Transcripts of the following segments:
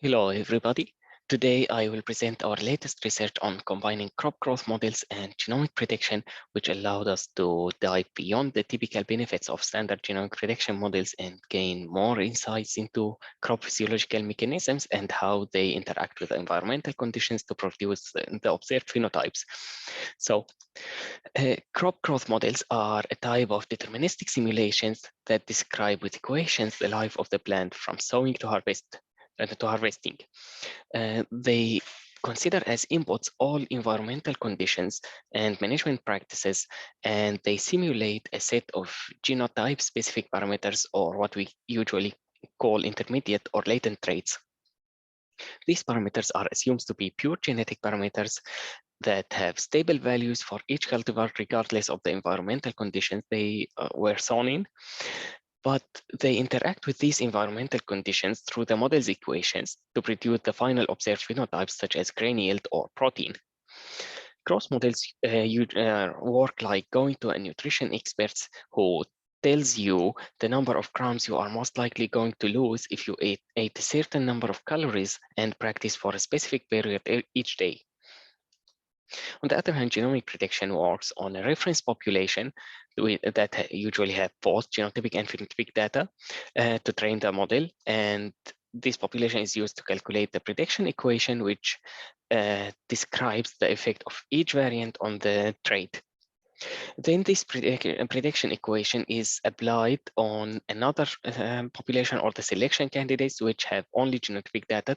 Hello, everybody. Today, I will present our latest research on combining crop growth models and genomic prediction, which allowed us to dive beyond the typical benefits of standard genomic prediction models and gain more insights into crop physiological mechanisms and how they interact with environmental conditions to produce the observed phenotypes. So, crop growth models are a type of deterministic simulations that describe with equations the life of the plant from sowing to harvesting. They consider as inputs all environmental conditions and management practices, and they simulate a set of genotype-specific parameters, or what we usually call intermediate or latent traits. These parameters are assumed to be pure genetic parameters that have stable values for each cultivar regardless of the environmental conditions they were sown in. But they interact with these environmental conditions through the model's equations to produce the final observed phenotypes such as grain yield or protein. Cross models work like going to a nutrition expert who tells you the number of grams you are most likely going to lose if you ate a certain number of calories and practice for a specific period each day. On the other hand, genomic prediction works on a reference population that usually have both genotypic and phenotypic data to train the model. And this population is used to calculate the prediction equation, which describes the effect of each variant on the trait. Then this prediction equation is applied on another population or the selection candidates which have only genotypic data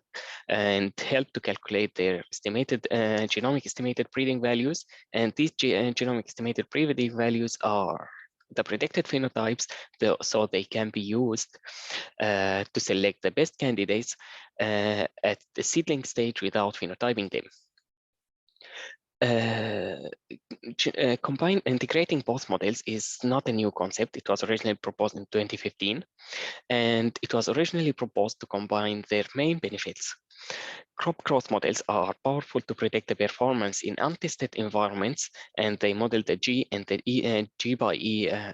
and help to calculate their estimated genomic estimated breeding values. And these genomic estimated breeding values are the predicted phenotypes, so they can be used to select the best candidates at the seedling stage without phenotyping them. Integrating both models is not a new concept. It was originally proposed in 2015, and it was originally proposed to combine their main benefits. Crop growth models are powerful to predict the performance in untested environments, and they model the G and the G by E. They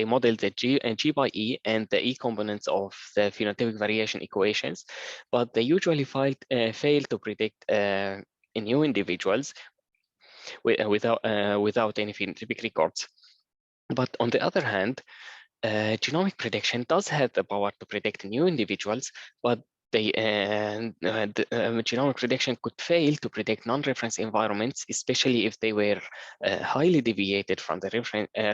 model the G by E and the E components of the phenotypic variation equations, but they usually fail to predict in new individuals without any phenotypic records. But on the other hand, genomic prediction does have the power to predict new individuals, but genomic prediction could fail to predict non-reference environments, especially if they were highly deviated from the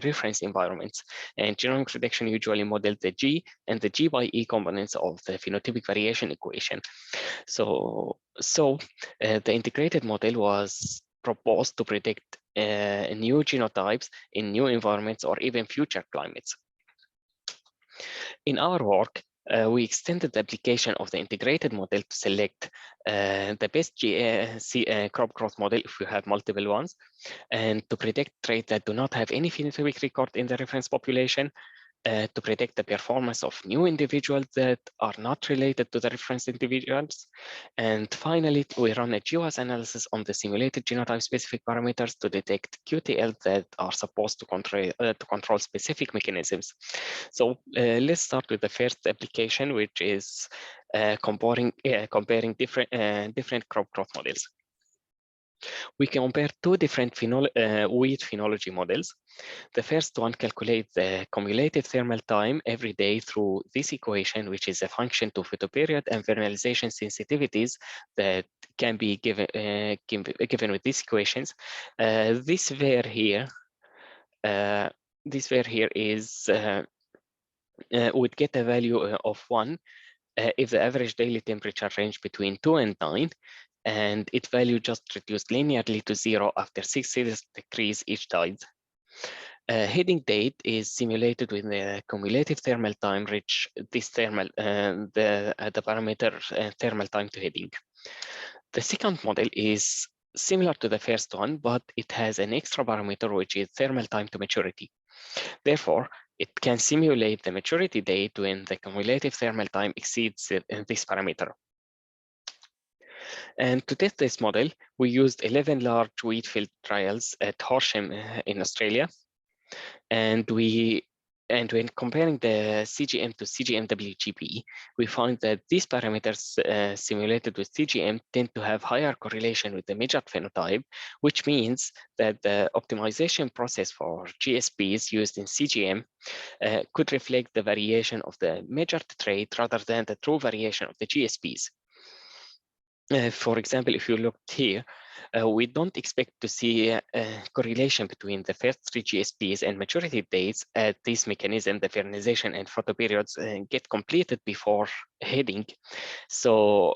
reference environments. And genomic prediction usually modeled the G and the G by E components of the phenotypic variation equation. So the integrated model was proposed to predict new genotypes in new environments or even future climates. In our work, we extended the application of the integrated model to select the best crop growth model if you have multiple ones, and to predict traits that do not have any phenotypic record in the reference population, to predict the performance of new individuals that are not related to the reference individuals. And finally, we run a GWAS analysis on the simulated genotype-specific parameters to detect QTL that are supposed to control specific mechanisms. So let's start with the first application, which is comparing different crop growth models. We compare two different wheat phenology models. The first one calculates the cumulative thermal time every day through this equation, which is a function to photoperiod and vernalization sensitivities that can be given with these equations. This var here is would get a value of 1 if the average daily temperature range between 2 and 9, and its value just reduced linearly to 0 after 6 Celsius degrees each tide. Heading date is simulated with the cumulative thermal time reach this thermal the parameter thermal time to heading. The second model is similar to the first one, but it has an extra parameter, which is thermal time to maturity. Therefore, it can simulate the maturity date when the cumulative thermal time exceeds this parameter. And to test this model, we used 11 large wheat field trials at Horsham in Australia. And we And when comparing the CGM to CGM-WGB, we find that these parameters simulated with CGM tend to have higher correlation with the measured phenotype, which means that the optimization process for GSPs used in CGM could reflect the variation of the measured trait rather than the true variation of the GSPs. For example, if you look here, we don't expect to see a correlation between the first three GSPs and maturity dates, as this mechanism, the vernization and photoperiods, get completed before heading. So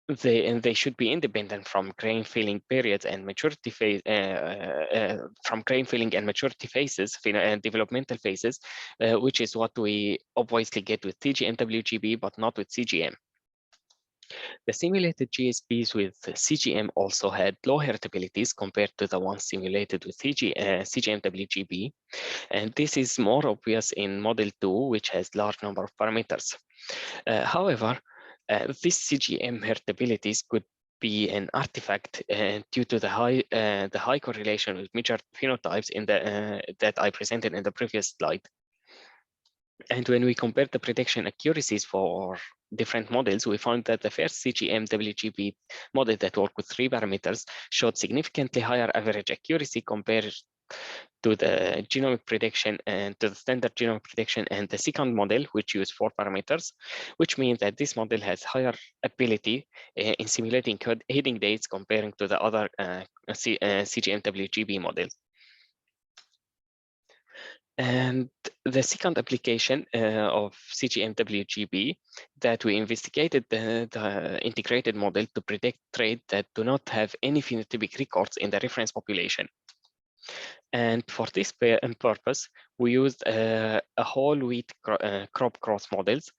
they should be independent from grain filling periods and maturity phase, from grain filling and maturity phases and developmental phases, which is what we obviously get with CGM-WGB, but not with CGM. The simulated GSPs with CGM also had low heritabilities compared to the ones simulated with CGM-WGB, and this is more obvious in Model 2, which has large number of parameters. However, these CGM heritabilities could be an artifact due to the high correlation with measured phenotypes in the that I presented in the previous slide. And when we compare the prediction accuracies for different models, we found that the first CGM-WGB model that worked with 3 parameters showed significantly higher average accuracy compared to the genomic prediction and to the standard genomic prediction, and the second model, which used 4 parameters, which means that this model has higher ability in simulating heading dates comparing to the other CGM-WGB models. And the second application of CGM-WGB that we investigated the integrated model to predict traits that do not have any phenotypic records in the reference population. And for this purpose, we used a whole wheat crop growth models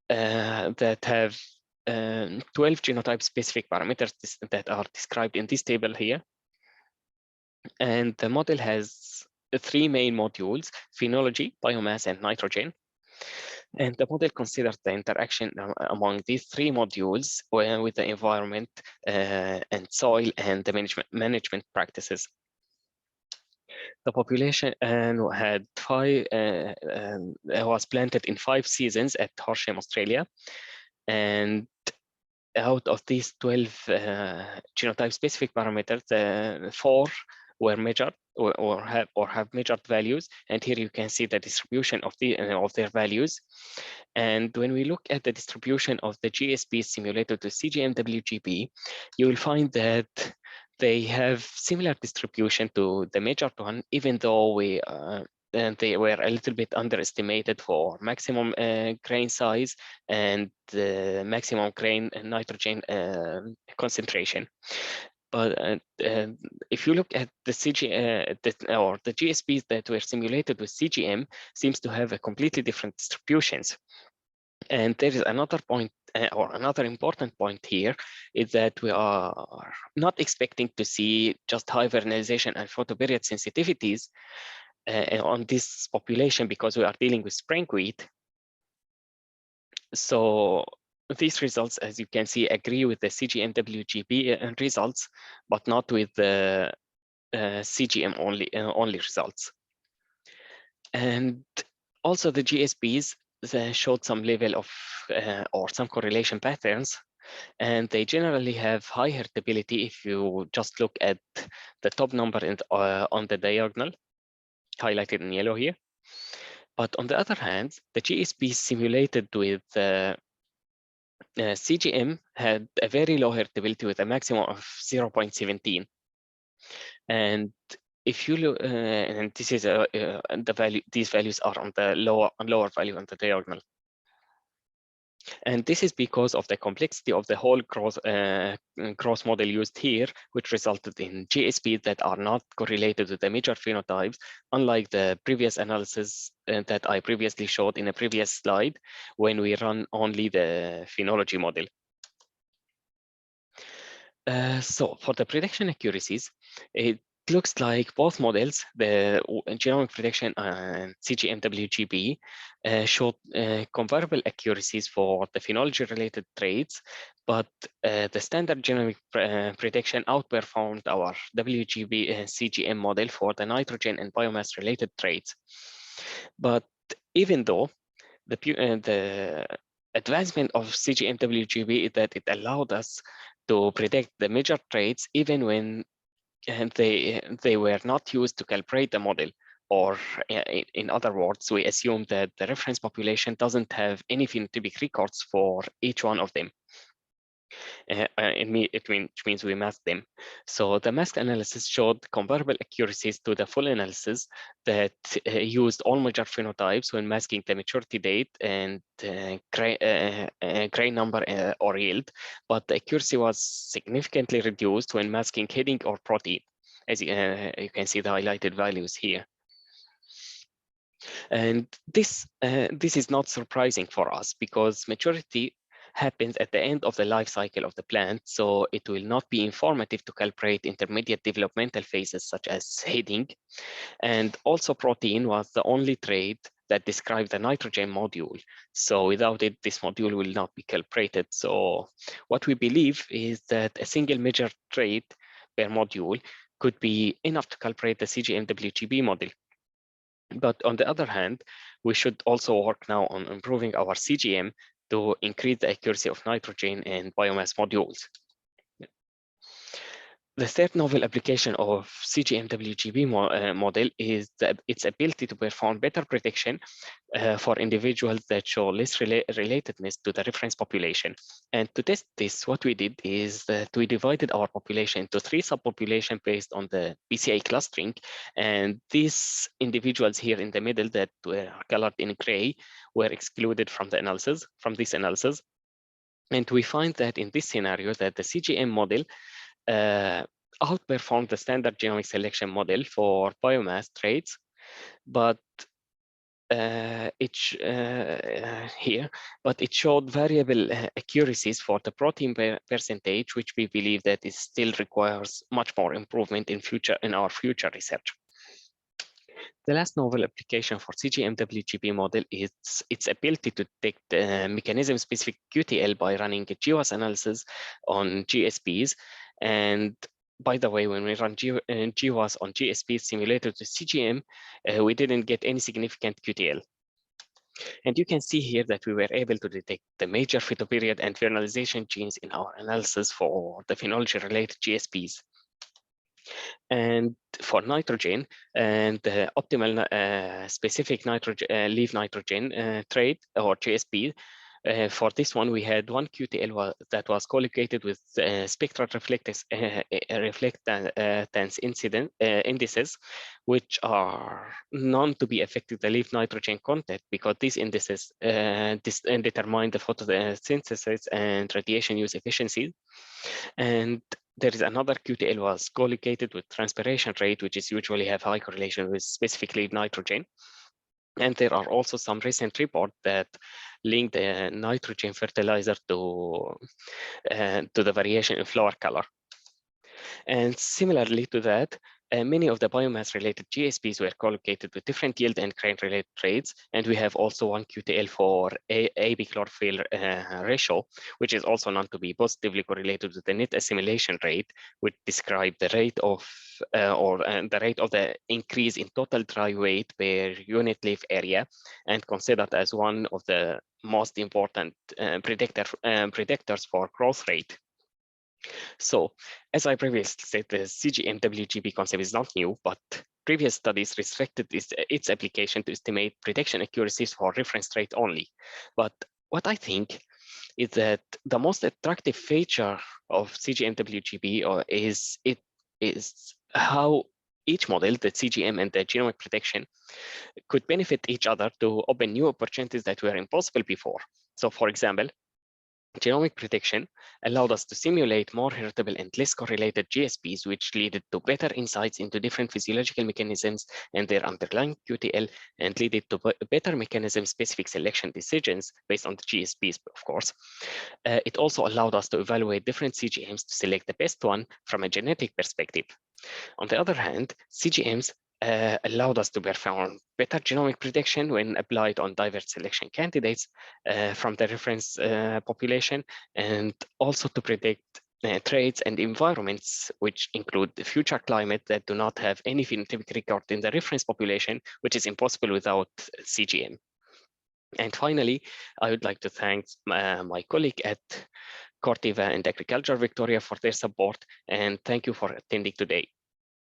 that have 12 genotype-specific parameters that are described in this table here. And the model has 3 main modules: phenology, biomass, and nitrogen. And the model considers the interaction among these 3 modules with the environment and soil and the management practices. The population had was planted in 5 seasons at Horsham, Australia. And out of these 12 genotype-specific parameters, 4 were measured or have measured values, and here you can see the distribution of their values. And when we look at the distribution of the GSPs simulated to CGM-WGB, you will find that they have similar distribution to the measured one, even though they were a little bit underestimated for maximum grain size and the maximum grain and nitrogen concentration. But if you look at the the GSPs that were simulated with CGM, seems to have a completely different distributions. And there is another point, or another important point here, is that we are not expecting to see just high vernalization and photoperiod sensitivities on this population, because we are dealing with spring wheat. So these results, as you can see, agree with the CGM-WGB results, but not with the CGM only results. And also the GSPs showed some level of or some correlation patterns, and they generally have high heritability if you just look at the top number on the diagonal, highlighted in yellow here. But on the other hand, the GSP simulated with CGM had a very low heritability with a maximum of 0.17. And if you look, and this is the value, these values are on the lower value on the diagonal. And this is because of the complexity of the whole growth model used here, which resulted in GSPs that are not correlated with the measured phenotypes, unlike the previous analysis that I previously showed in a previous slide, when we run only the phenology model. So for the prediction accuracies, it looks like both models, the genomic prediction and CGM-WGB, showed comparable accuracies for the phenology-related traits, but the standard genomic prediction outperformed our WGB CGM model for the nitrogen and biomass-related traits. But even though the advancement of CGMWGB is that it allowed us to predict the major traits even when they were not used to calibrate the model, or in other words, we assume that the reference population doesn't have any phenotypic records for each one of them. Which means we masked them. So the masked analysis showed comparable accuracies to the full analysis that used all major phenotypes when masking the maturity date and grain number or yield, but the accuracy was significantly reduced when masking heading or protein, as you can see the highlighted values here. And this is not surprising for us because maturity happens at the end of the life cycle of the plant, so it will not be informative to calibrate intermediate developmental phases such as heading. And also protein was the only trait that described the nitrogen module. So without it, this module will not be calibrated. So what we believe is that a single measure trait per module could be enough to calibrate the CGMWGB model. But on the other hand, we should also work now on improving our CGM to increase the accuracy of nitrogen and biomass modules. The third novel application of CGMWGB model is its ability to perform better prediction for individuals that show less relatedness to the reference population. And to test this, what we did is that we divided our population into 3 subpopulations based on the BCA clustering. And these individuals here in the middle that were colored in gray were excluded from the analysis, from this analysis. And we find that in this scenario that the CGM model outperformed the standard genomic selection model for biomass traits, but it showed variable accuracies for the protein percentage, which we believe that it still requires much more improvement in our future research. The last novel application for CGMWGB model is its ability to detect mechanism-specific QTL by running a GWAS analysis on GSPs. And by the way, when we run GWAS on GSPs simulated to CGM, we didn't get any significant QTL. And you can see here that we were able to detect the major photoperiod and vernalization genes in our analysis for the phenology-related GSPs. And for nitrogen and the optimal specific nitrogen leaf nitrogen trait or GSP, for this one, we had one QTL that was collocated with spectral reflectance indices, which are known to be affecting the leaf nitrogen content because these indices determine the photosynthesis and radiation use efficiency. And there is another QTL was collocated with transpiration rate, which is usually have high correlation with specifically nitrogen. And there are also some recent reports that link the nitrogen fertilizer to the variation in flower color. And similarly to that, many of the biomass-related GSPs were collocated with different yield and grain-related traits, and we have also one QTL for AB chlorophyll ratio, which is also known to be positively correlated with the net assimilation rate, which describe the rate of the rate of the increase in total dry weight per unit leaf area, and considered as one of the most important predictors for growth rate. So, as I previously said, the CGMWGB concept is not new, but previous studies restricted its application to estimate prediction accuracies for reference trait only. But what I think is that the most attractive feature of CGMWGB is how each model, the CGM and the genomic prediction, could benefit each other to open new opportunities that were impossible before. So, for example, genomic prediction allowed us to simulate more heritable and less correlated GSPs, which led to better insights into different physiological mechanisms and their underlying QTL, and led to better mechanism-specific selection decisions based on the GSPs, of course. It also allowed us to evaluate different CGMs to select the best one from a genetic perspective. On the other hand, CGMs allowed us to perform better genomic prediction when applied on diverse selection candidates from the reference population, and also to predict traits and environments which include the future climate that do not have any phenotypic record in the reference population, which is impossible without CGM. And finally, I would like to thank my colleague at Corteva and Agriculture Victoria for their support, and thank you for attending today.